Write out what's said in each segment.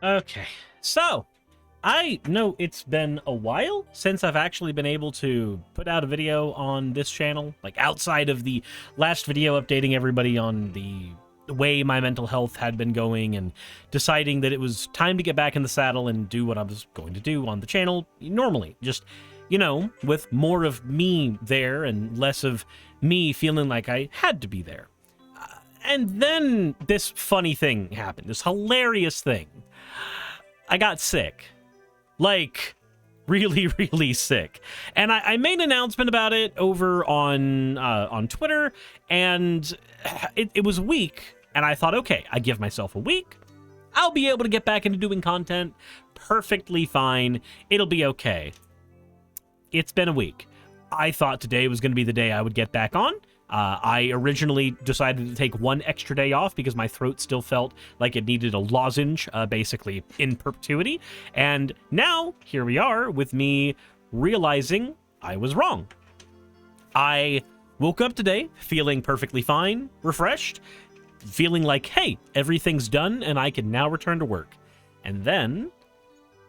Okay, so I know it's been a while since I've actually been able to put out a video on this channel, like outside of the last video updating everybody on the way my mental health had been going and deciding that it was time to get back in the saddle and do what I was going to do on the channel normally. Just, with more of me there and less of me feeling like I had to be there. And then this funny thing happened, this hilarious thing. I got sick. Like, really, really sick. And I made an announcement about it over on Twitter, and it was a week, and I thought, okay, I give myself a week. I'll be able to get back into doing content perfectly fine. It'll be okay. It's been a week. I thought today was going to be the day I would get back on. I originally decided to take one extra day off because my throat still felt like it needed a lozenge, basically in perpetuity. And now, here we are with me realizing I was wrong. I woke up today feeling perfectly fine, refreshed, feeling like, hey, everything's done and I can now return to work. And then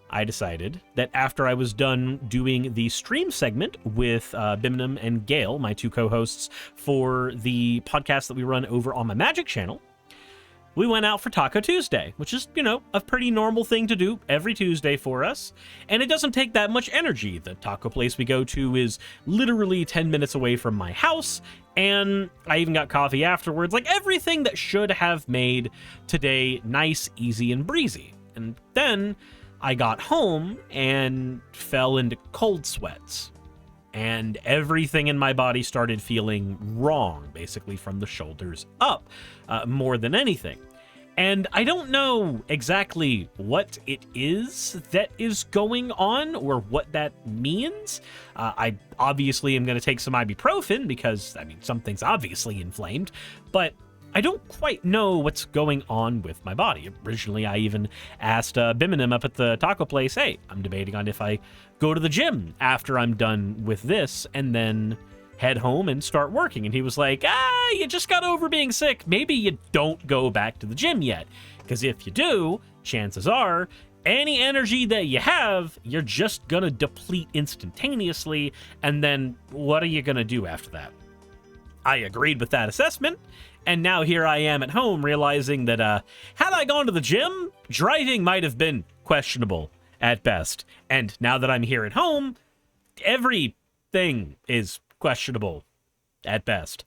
I decided that after I was done doing the stream segment with Bimnum and Gale, my two co-hosts for the podcast that we run over on my Magic channel, we went out for Taco Tuesday, which is, a pretty normal thing to do every Tuesday for us. And it doesn't take that much energy. The taco place we go to is literally 10 minutes away from my house. And I even got coffee afterwards. Like everything that should have made today nice, easy, and breezy. And then I got home and fell into cold sweats, and everything in my body started feeling wrong, basically from the shoulders up, more than anything. And I don't know exactly what it is that is going on or what that means. I obviously am going to take some ibuprofen because, something's obviously inflamed, but I don't quite know what's going on with my body. Originally, I even asked Biminem up at the taco place, hey, I'm debating on if I go to the gym after I'm done with this and then head home and start working. And he was like, you just got over being sick. Maybe you don't go back to the gym yet. Because if you do, chances are any energy that you have, you're just going to deplete instantaneously. And then what are you going to do after that? I agreed with that assessment. And now here I am at home realizing that had I gone to the gym, driving might have been questionable at best. And now that I'm here at home, everything is questionable at best.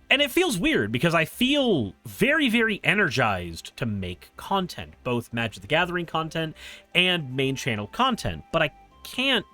And it feels weird because I feel very, very energized to make content, both Magic the Gathering content and main channel content. But I can't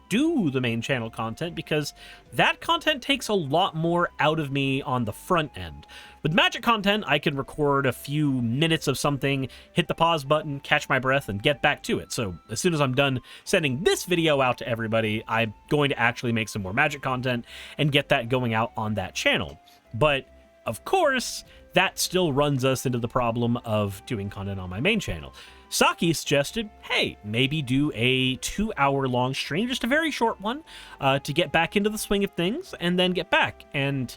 do the main channel content because that content takes a lot more out of me on the front end. With Magic content, I can record a few minutes of something, hit the pause button, catch my breath, and get back to it. So as soon as I'm done sending this video out to everybody, I'm going to actually make some more Magic content and get that going out on that channel. But of course, that still runs us into the problem of doing content on my main channel. Saki suggested, hey, maybe do a 2-hour-long stream, just a very short one, to get back into the swing of things and then get back. And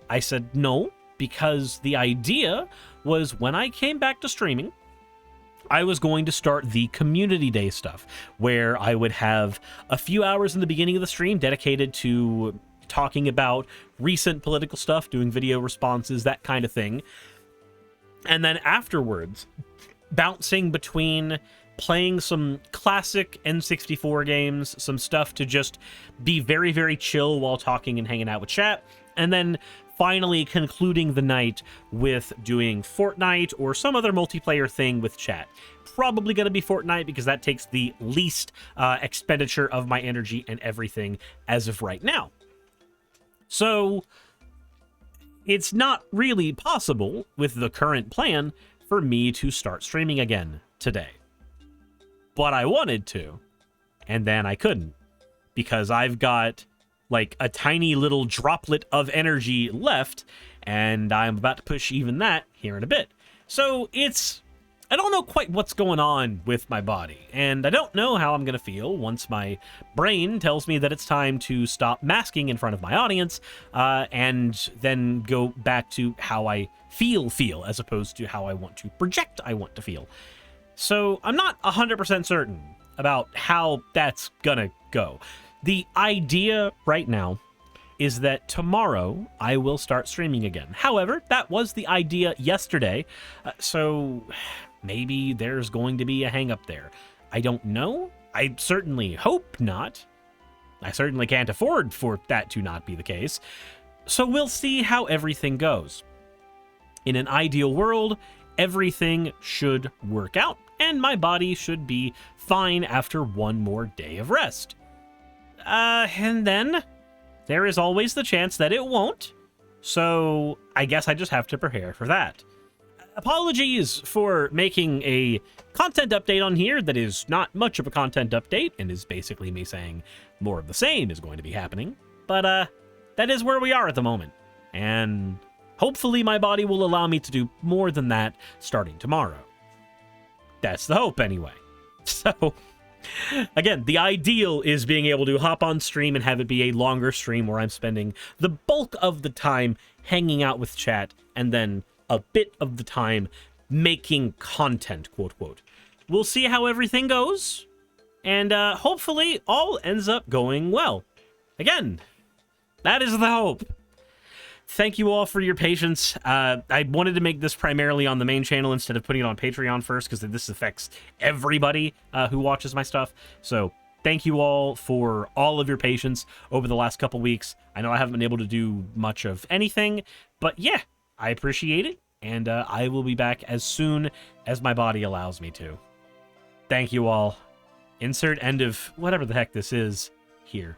I said no, because the idea was when I came back to streaming, I was going to start the community day stuff, where I would have a few hours in the beginning of the stream dedicated to talking about recent political stuff, doing video responses, that kind of thing. And then afterwards, bouncing between playing some classic N64 games, some stuff to just be very, very chill while talking and hanging out with chat, and then finally concluding the night with doing Fortnite or some other multiplayer thing with chat. Probably going to be Fortnite because that takes the least expenditure of my energy and everything as of right now. So it's not really possible with the current plan for me to start streaming again today. But I wanted to, and then I couldn't, because I've got like a tiny little droplet of energy left, and I'm about to push even that here in a bit. So I don't know quite what's going on with my body, and I don't know how I'm going to feel once my brain tells me that it's time to stop masking in front of my audience, and then go back to how I feel, as opposed to how I want to project I want to feel. So I'm not 100% certain about how that's gonna go. The idea right now is that tomorrow I will start streaming again. However, that was the idea yesterday, so maybe there's going to be a hang-up there. I don't know. I certainly hope not. I certainly can't afford for that to not be the case. So we'll see how everything goes. In an ideal world, everything should work out, and my body should be fine after one more day of rest. And then there is always the chance that it won't, so I guess I just have to prepare for that. Apologies for making a content update on here that is not much of a content update and is basically me saying more of the same is going to be happening, but that is where we are at the moment, and hopefully my body will allow me to do more than that starting tomorrow. That's the hope anyway. So again, the ideal is being able to hop on stream and have it be a longer stream where I'm spending the bulk of the time hanging out with chat and then a bit of the time making content, quote, quote. We'll see how everything goes, and hopefully all ends up going well. Again, that is the hope. Thank you all for your patience. I wanted to make this primarily on the main channel instead of putting it on Patreon first, because this affects everybody who watches my stuff. So thank you all for all of your patience over the last couple weeks. I know I haven't been able to do much of anything, but yeah, I appreciate it, and I will be back as soon as my body allows me to. Thank you all. Insert end of whatever the heck this is here.